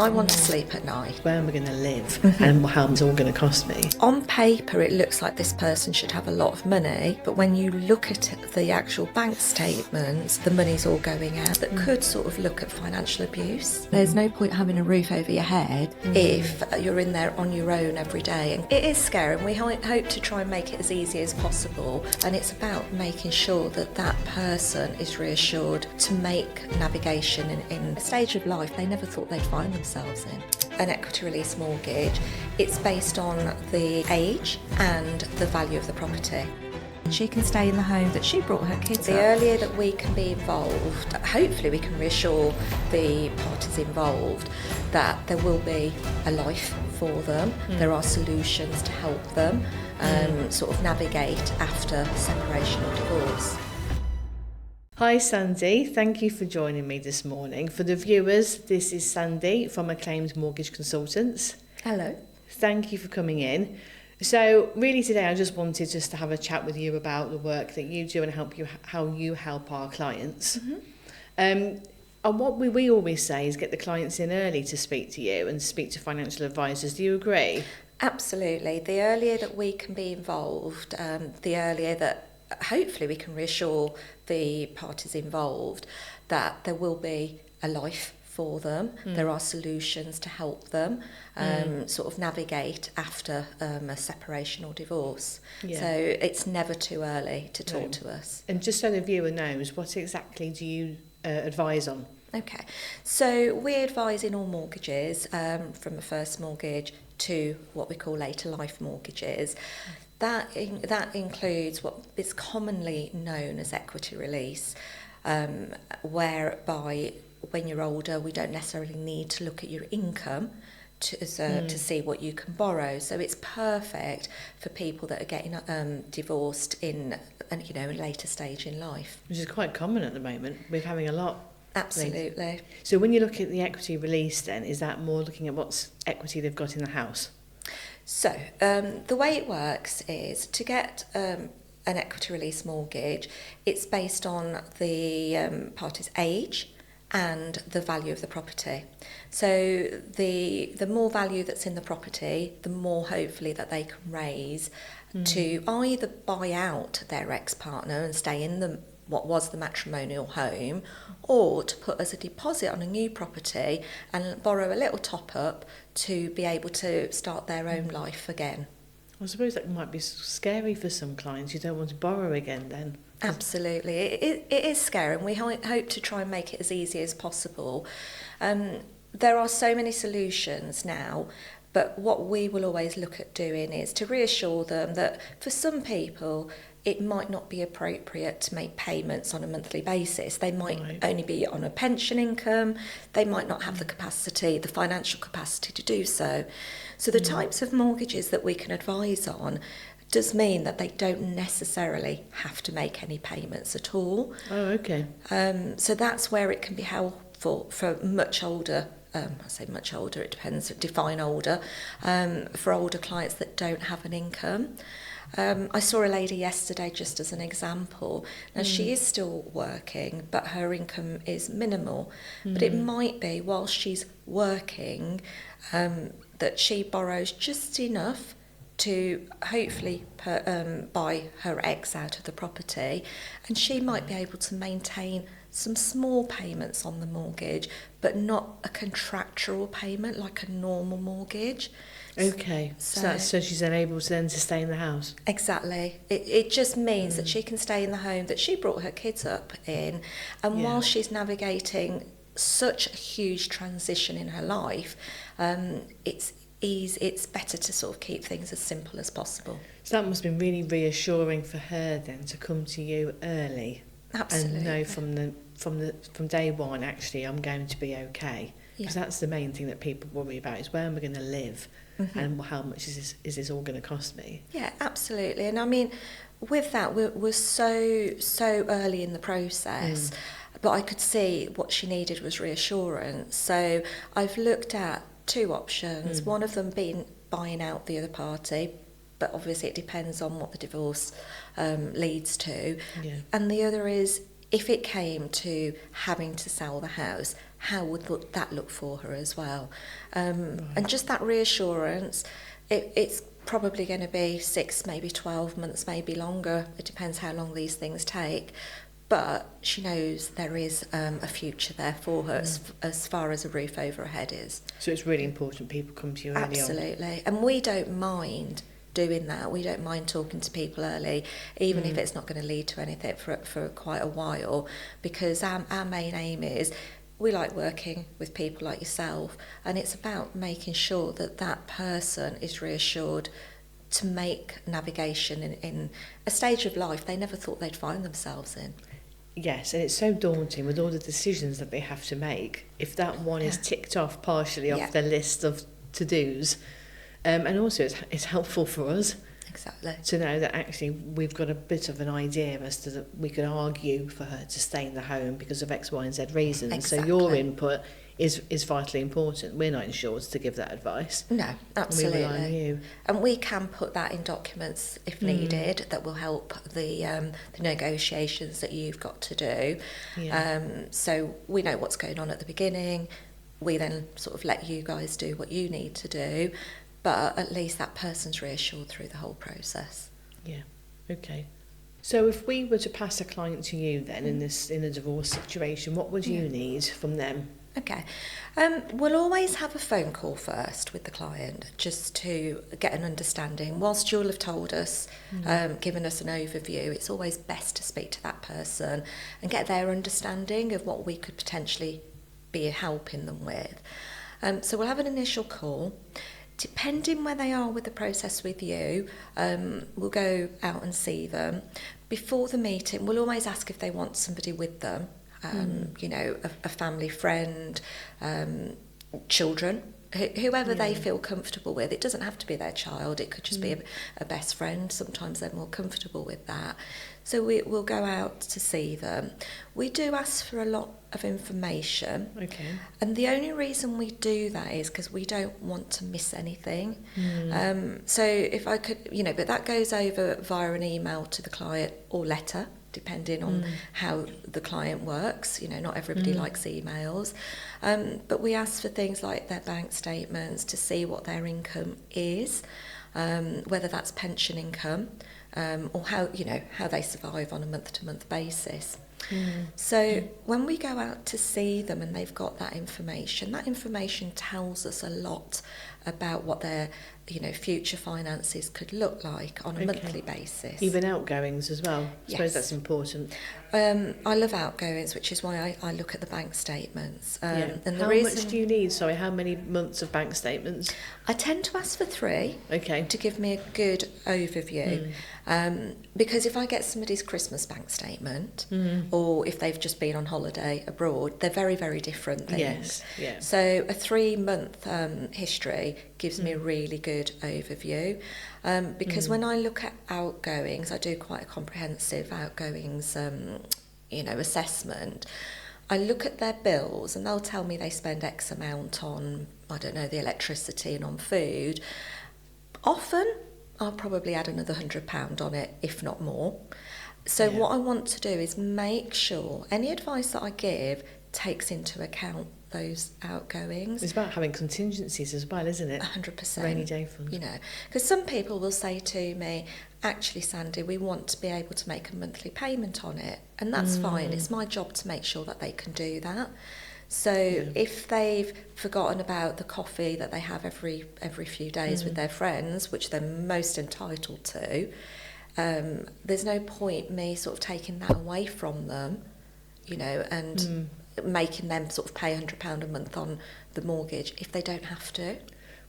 I want to sleep at night. Where am I going to live and how much it's all going to cost me? On paper, it looks like this person should have a lot of money, but when you look at the actual bank statements, the money's all going out. That could sort of look at financial abuse. There's no point having a roof over your head if you're in there on your own every day. And it is scary, and we hope to try and make it as easy as possible. And it's about making sure that that person is reassured to make navigation in a stage of life they never thought they'd find themselves in. An equity release mortgage, it's based on the age and the value of the property. She can stay in the home that she brought her kids up. The earlier that we can be involved, hopefully we can reassure the parties involved that there will be a life for them. There are solutions to help them sort of navigate after separation or divorce. Hi Sandy, thank you for joining me this morning. For the viewers, this is Sandy from Acclaimed Mortgage Consultants. Hello. Thank you for coming in. So really today I just wanted to have a chat with you about the work that you do and how you help our clients. And what we always say is get the clients in early to speak to you and speak to financial advisors. Do you agree? Absolutely. The earlier that we can be involved, the earlier that hopefully we can reassure the parties involved that there will be a life for them. There are solutions to help them sort of navigate after a separation or divorce. Yeah. So it's never too early to talk to us. And just so the viewer knows, what exactly do you advise on? Okay, so we advise in all mortgages, from a first mortgage to what we call later life mortgages. That includes what is commonly known as equity release, whereby when you're older, we don't necessarily need to look at your income to see what you can borrow. So it's perfect for people that are getting divorced in a later stage in life. Which is quite common at the moment. We're having a lot. Absolutely. So when you look at the equity release then, is that more looking at what's equity they've got in the house? So the way it works is to get an equity release mortgage, it's based on the party's age and the value of the property. So the more value that's in the property, the more hopefully that they can raise to either buy out their ex-partner and stay in what was the matrimonial home, or to put as a deposit on a new property and borrow a little top up to be able to start their own life again. I suppose that might be scary for some clients. You don't want to borrow again then. Absolutely. It is scary, and we hope to try and make it as easy as possible. There are so many solutions now, but what we will always look at doing is to reassure them that for some people, it might not be appropriate to make payments on a monthly basis. They might only be on a pension income. They might not have the capacity, the financial capacity to do so. So the types of mortgages that we can advise on does mean that they don't necessarily have to make any payments at all. Oh, okay. So that's where it can be helpful for much older, I say much older, it depends, define older, for older clients that don't have an income. I saw a lady yesterday, just as an example. Now, she is still working, but her income is minimal. But it might be, while she's working, that she borrows just enough to hopefully buy her ex out of the property, and she might be able to maintain some small payments on the mortgage, but not a contractual payment like a normal mortgage. Okay, so she's then able to stay in the house? Exactly. It just means that she can stay in the home that she brought her kids up in, and while she's navigating such a huge transition in her life, it's better to sort of keep things as simple as possible. So that must have been really reassuring for her then to come to you early. Absolutely. And know from day one, actually, I'm going to be okay. Because that's the main thing that people worry about, is where am I going to live and how much is this all going to cost me? Yeah, absolutely. And I mean, with that, we're so early in the process, but I could see what she needed was reassurance. So I've looked at two options, one of them being buying out the other party, but obviously it depends on what the divorce leads to. Yeah. And the other is, if it came to having to sell the house, how would that look for her as well? And just that reassurance, it's probably going to be 6, maybe 12 months, maybe longer. It depends how long these things take. But she knows there is a future there for her as far as a roof over her head is. So it's really important people come to you early on. Absolutely. And we don't mind doing that. We don't mind talking to people early, even if it's not going to lead to anything for quite a while, because our main aim is we like working with people like yourself, and it's about making sure that that person is reassured to make navigation in a stage of life they never thought they'd find themselves in. Yes, and it's so daunting with all the decisions that they have to make. If that one is ticked off partially off their list of to-dos, and also it's helpful for us to know that actually we've got a bit of an idea as to that we could argue for her to stay in the home because of X, Y and Z reasons. Exactly. So your input is vitally important. We're not insured to give that advice. No, absolutely. We rely on you. And we can put that in documents if needed, that will help the negotiations that you've got to do. Yeah. So we know what's going on at the beginning. We then sort of let you guys do what you need to do, but at least that person's reassured through the whole process. Yeah, okay. So if we were to pass a client to you then in a divorce situation, what would you need from them? Okay. We'll always have a phone call first with the client just to get an understanding. Whilst you'll have told us, given us an overview, it's always best to speak to that person and get their understanding of what we could potentially be helping them with. So we'll have an initial call. Depending where they are with the process with you, we'll go out and see them. Before the meeting, we'll always ask if they want somebody with them. You know, a family friend, children, whoever they feel comfortable with. It doesn't have to be their child, it could just be a best friend. Sometimes they're more comfortable with that. So we'll go out to see them. We do ask for a lot of information. Okay. And the only reason we do that is because we don't want to miss anything. So if I could, you know, but that goes over via an email to the client or letter, depending on how the client works. You know, not everybody likes emails. But we ask for things like their bank statements to see what their income is, whether that's pension income, or how they survive on a month-to-month basis. So when we go out to see them and they've got that information tells us a lot about what their future finances could look like on a monthly basis. Even outgoings as well. I suppose that's important. I love outgoings, which is why I look at the bank statements. And the much do you need? Sorry, how many months of bank statements? I tend to ask for 3 to give me a good overview. Because if I get somebody's Christmas bank statement, or if they've just been on holiday abroad, they're very, very different things. So a 3-month history gives me a really good overview. Because when I look at outgoings, I do quite a comprehensive outgoings assessment. I look at their bills and they'll tell me they spend X amount on, I don't know, the electricity and on food. Often I'll probably add another £100 on it, if not more. So what I want to do is make sure any advice that I give takes into account those outgoings. It's about having contingencies as well, isn't it? 100%. Rainy day fund. You know, because some people will say to me, actually, Sandy, we want to be able to make a monthly payment on it. And that's fine. It's my job to make sure that they can do that. So if they've forgotten about the coffee that they have every few days with their friends, which they're most entitled to, there's no point me sort of taking that away from them, and making them sort of pay £100 a month on the mortgage if they don't have to.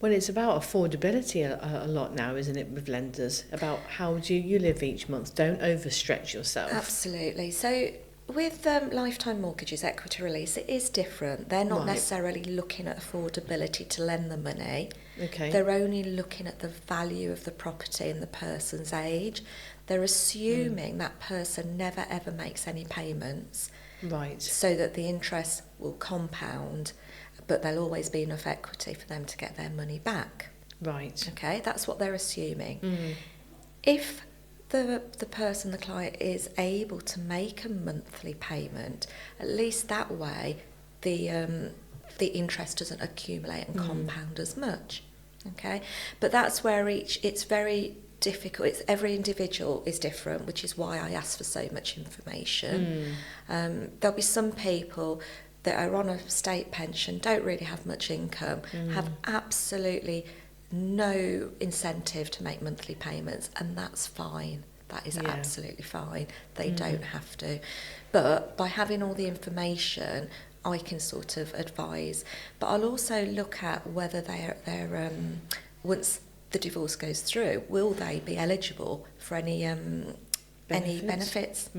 Well, it's about affordability a lot now, isn't it, with lenders? About how do you live each month? Don't overstretch yourself. Absolutely. So with lifetime mortgages, equity release, it is different. They're not necessarily looking at affordability to lend the money. Okay. They're only looking at the value of the property and the person's age. They're assuming that person never ever makes any payments. Right. So that the interest will compound, but there'll always be enough equity for them to get their money back. Right. Okay, that's what they're assuming. If the person, the client, is able to make a monthly payment, at least that way the interest doesn't accumulate and compound as much. Okay, but that's where it's very difficult. Every individual is different, which is why I ask for so much information. There'll be some people that are on a state pension, don't really have much income, have absolutely no incentive to make monthly payments, and that's fine. That is absolutely fine. They don't have to. But by having all the information, I can sort of advise. But I'll also look at whether they're once the divorce goes through, will they be eligible for any benefits?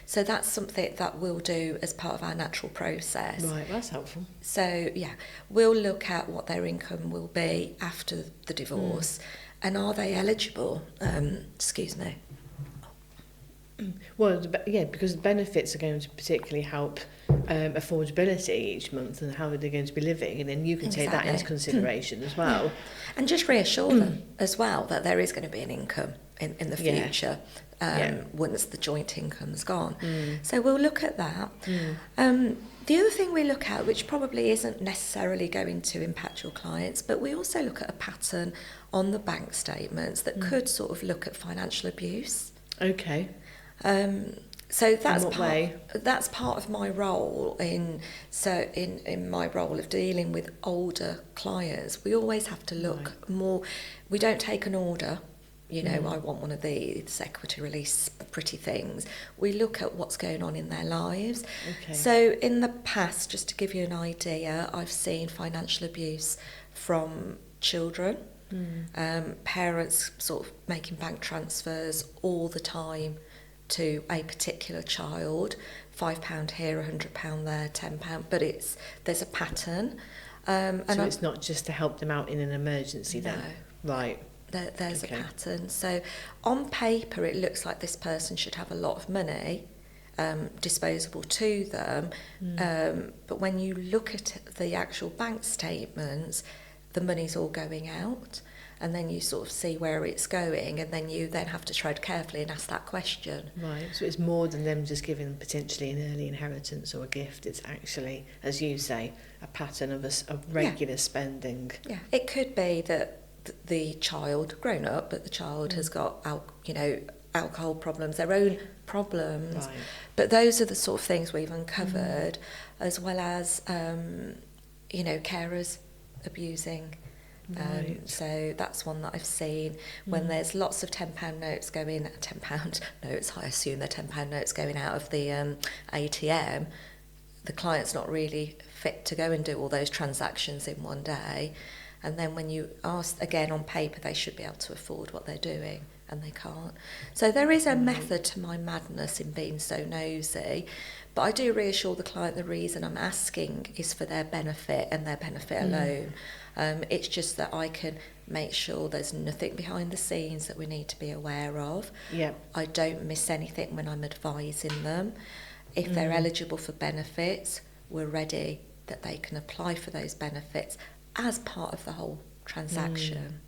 So that's something that we'll do as part of our natural process. Right, that's helpful. So yeah, we'll look at what their income will be after the divorce, and are they eligible? Excuse me. Well, because the benefits are going to particularly help affordability each month and how they're going to be living, and then you can take that into consideration as well. And just reassure them as well that there is going to be an income in the future once the joint income's gone. So we'll look at that. The other thing we look at, which probably isn't necessarily going to impact your clients, but we also look at a pattern on the bank statements that could sort of look at financial abuse. Okay. So that's part of my role in my role of dealing with older clients. We always have to look more. We don't take an order. You know, I want one of these equity release pretty things. We look at what's going on in their lives. Okay. So in the past, just to give you an idea, I've seen financial abuse from children, parents sort of making bank transfers all the time to a particular child, £5 here, £100 there, £10, but there's a pattern. So it's not just to help them out in an emergency then? Right. There's a pattern. So on paper, it looks like this person should have a lot of money disposable to them, but when you look at the actual bank statements, the money's all going out. And then you sort of see where it's going, and then you then have to tread carefully and ask that question. Right, so it's more than them just giving potentially an early inheritance or a gift. It's actually, as you say, a pattern of regular spending. Yeah, it could be that the child, grown up, but the child has got alcohol problems, their own problems. Right. But those are the sort of things we've uncovered, as well as carers abusing. Right. So that's one that I've seen when there's lots of £10 notes £10 notes, I assume they're £10 notes going out of the ATM. The client's not really fit to go and do all those transactions in one day. And then when you ask, again, on paper, they should be able to afford what they're doing, and they can't. So there is a method to my madness in being so nosy. But I do reassure the client the reason I'm asking is for their benefit and their benefit alone. It's just that I can make sure there's nothing behind the scenes that we need to be aware of. Yeah. I don't miss anything when I'm advising them. If they're eligible for benefits, we're ready that they can apply for those benefits as part of the whole transaction.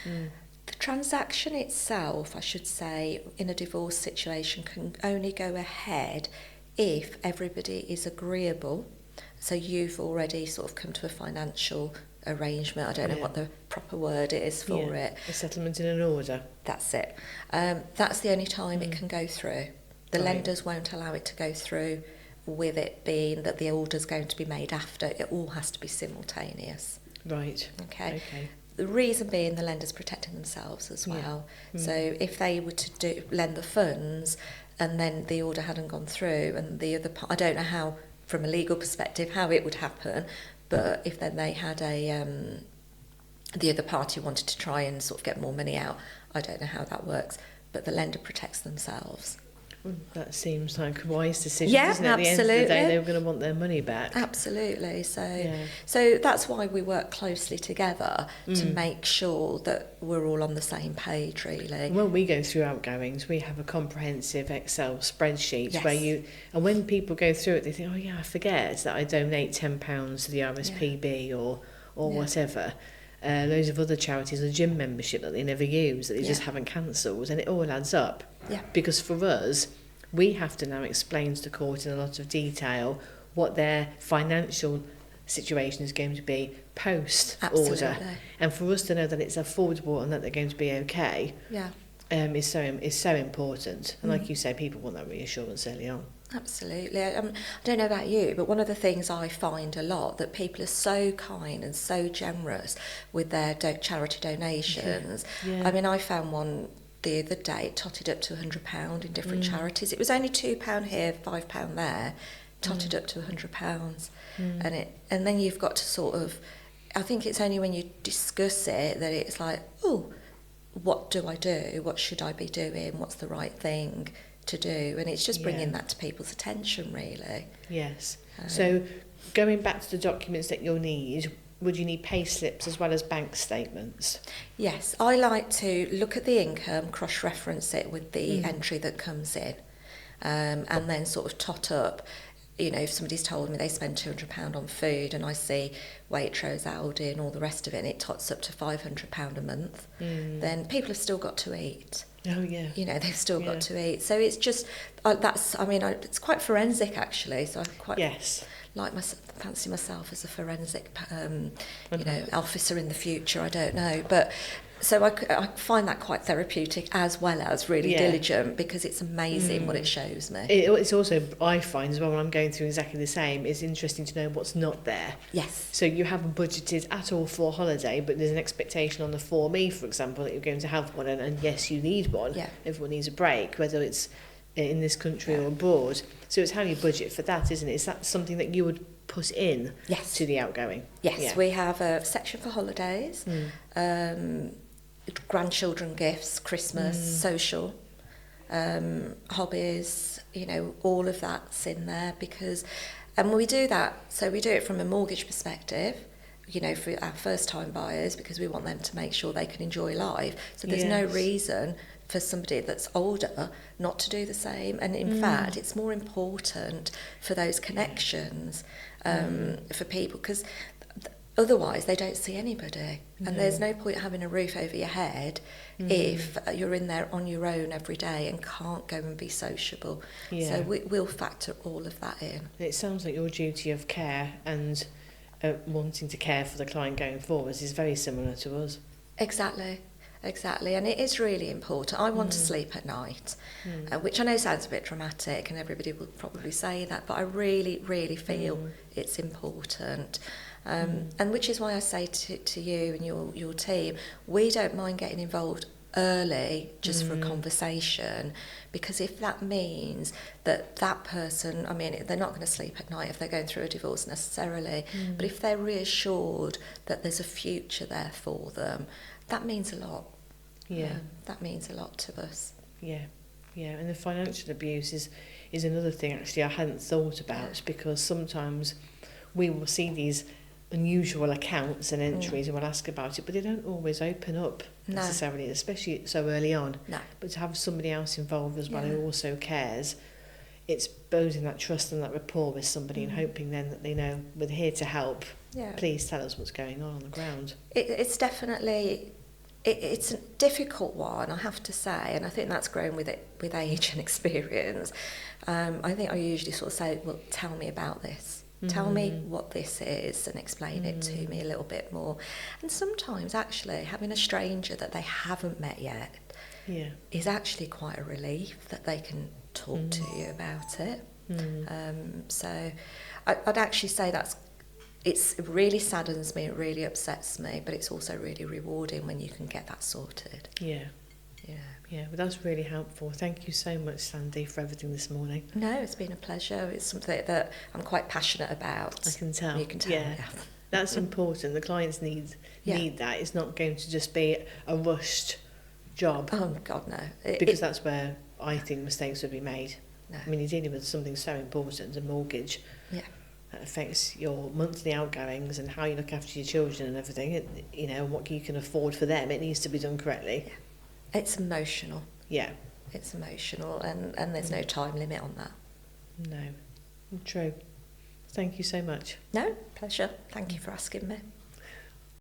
The transaction itself, I should say, in a divorce situation can only go ahead if everybody is agreeable. So you've already sort of come to a financial arrangement. I don't know what the proper word is for it. A settlement in an order. That's it. That's the only time it can go through. The lenders won't allow it to go through with it being that the order's going to be made after. It all has to be simultaneous. Right. Okay. The reason being the lender's protecting themselves as well. So if they were to lend the funds and then the order hadn't gone through and the other I don't know how, from a legal perspective, how it would happen, but if then they had the other party wanted to try and sort of get more money out, I don't know how that works, but the lender protects themselves. Well, that seems like a wise decision, Yeah, doesn't it? At the end of the day, they were going to want their money back. Absolutely. So that's why we work closely together to make sure that we're all on the same page, really. When we go through outgoings, we have a comprehensive Excel spreadsheet where and when people go through it, they think, oh yeah, I forget that I donate £10 to the RSPB or whatever. Loads of other charities, a gym membership that they never use, that they just haven't cancelled, and it all adds up. Yeah. Because for us, we have to now explain to the court in a lot of detail what their financial situation is going to be post Absolutely. order, and for us to know that it's affordable and that they're going to be okay, Yeah. is so important. And like you say, people want that reassurance early on. Absolutely. I don't know about you, but one of the things I find a lot, that people are so kind and so generous with their charity donations. Yeah. I mean, I found one the other day, it totted up to £100 in different charities. It was only £2 here, £5 there, totted up to £100. And then you've got to sort of, I think it's only when you discuss it that it's like, oh, what do I do? What should I be doing? What's the right thing to do? And it's just bringing that to people's attention, really. Yes. So going back to the documents that you'll need, would you need pay slips as well as bank statements? Yes, I like to look at the income, cross-reference it with the entry that comes in, and then sort of tot up. You know, if somebody's told me they spend £200 on food and I see Waitrose, Aldi and all the rest of it, and it tots up to £500 a month, then people have still got to eat. Oh, yeah. You know, they've still got to eat. So it's just, it's quite forensic, actually. So I quite fancy myself as a forensic, officer in the future. I don't know. But so I find that quite therapeutic, as well as really diligent, because it's amazing what it shows me. It's also, I find as well, when I'm going through exactly the same, it's interesting to know what's not there. Yes. So you haven't budgeted at all for a holiday, but there's an expectation on the 4Me, for example, that you're going to have one, and yes, you need one. Yeah. Everyone needs a break, whether it's in this country or abroad. So it's how you budget for that, isn't it? Is that something that you would put in to the outgoing? Yes, we have a section for holidays, grandchildren gifts, Christmas, social, hobbies, you know, all of that's in there, because, and we do that, so we do it from a mortgage perspective, you know, for our first time buyers, because we want them to make sure they can enjoy life. So there's no reason for somebody that's older not to do the same. And in fact, it's more important for those connections, for people, because otherwise they don't see anybody. And there's no point having a roof over your head if you're in there on your own every day and can't go and be sociable. So we'll factor all of that in. It sounds like your duty of care and wanting to care for the client going forwards is very similar to us. Exactly, and it is really important. I want to sleep at night, which I know sounds a bit dramatic, and everybody will probably say that, but I really, really feel it's important. And which is why I say to you and your team, we don't mind getting involved early just for a conversation, because if that means that person, I mean, they're not going to sleep at night if they're going through a divorce necessarily, but if they're reassured that there's a future there for them, that means a lot. That means a lot to us. And the financial abuse is another thing actually I hadn't thought about, because sometimes we will see these unusual accounts and entries and we'll ask about it, but they don't always open up necessarily, especially so early on. But to have somebody else involved as well who also cares, it's building that trust and that rapport with somebody and hoping then that they know we're here to help. Please tell us what's going on the ground. It's definitely, it's a difficult one, I have to say, and I think that's grown with age and experience. I think I usually sort of say, well, tell me about this. Tell me what this is and explain it to me a little bit more. And sometimes actually having a stranger that they haven't met yet is actually quite a relief, that they can talk to you about it. So I'd actually say it really saddens me, it really upsets me, but it's also really rewarding when you can get that sorted. Yeah, well, that's really helpful. Thank you so much, Sandy, for everything this morning. No, it's been a pleasure. It's something that I'm quite passionate about. I can tell. You can tell. Yeah. That's important. The clients need that. It's not going to just be a rushed job. Oh, God, no. Because that's where I think mistakes would be made. No. I mean, you're dealing with something so important, a mortgage. That affects your monthly outgoings and how you look after your children and everything. You know, what you can afford for them. It needs to be done correctly. It's emotional. It's emotional, and there's no time limit on that. No. True. Thank you so much. No, pleasure. Thank you for asking me.